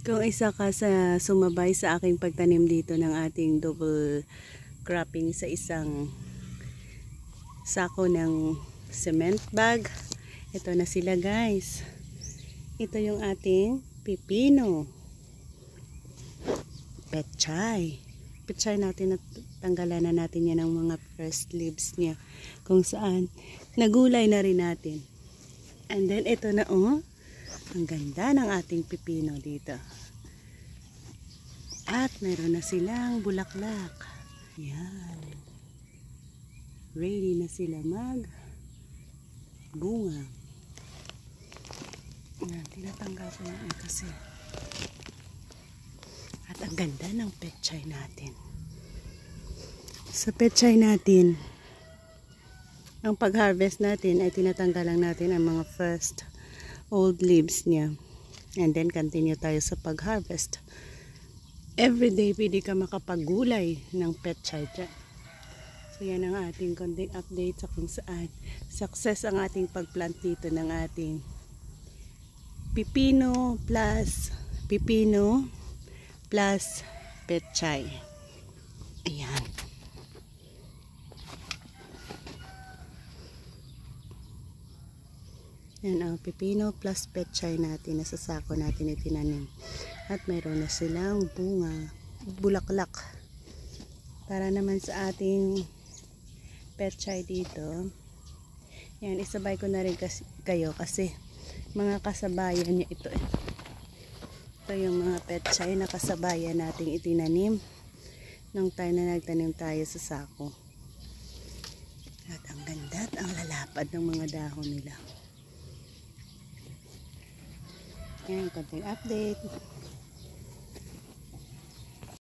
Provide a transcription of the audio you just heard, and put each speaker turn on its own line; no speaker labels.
Kung isa ka sa sumabay sa aking pagtanim dito ng ating double cropping sa isang sako ng cement bag, ito na sila guys. Ito yung ating pipino. Pechay. Pechay natin, tanggalan na natin yan ng mga first leaves niya. Kung saan, nagulay na rin natin. And then ito na ang ganda ng ating pipino dito. At meron na silang bulaklak. Yan. Ready na sila mag bunga. Yan, tinatanggal ko yan kasi. At ang ganda ng pechay natin. Sa pechay natin, ang pag-harvest natin ay tinatanggal lang natin ang mga first old leaves niya. And then continue tayo sa pag-harvest. Everyday pwede ka makapagulay ng pechay dyan. So yan ang ating konting update sa kung saan success ang ating pagplant dito ng ating pipino plus pechay. Ayan. Yan ang pipino plus pechay natin. Nasa sako natin itinanim. At mayroon na silang bunga, bulaklak. Para naman sa ating pechay dito. Yan, isabay ko na rin kayo kasi mga kasabayan niya ito. Ito yung mga pechay na kasabayan nating itinanim nung time na nagtanim tayo sa sako. At ang ganda at ang lalapad ng mga dahon nila. Yan, konting update.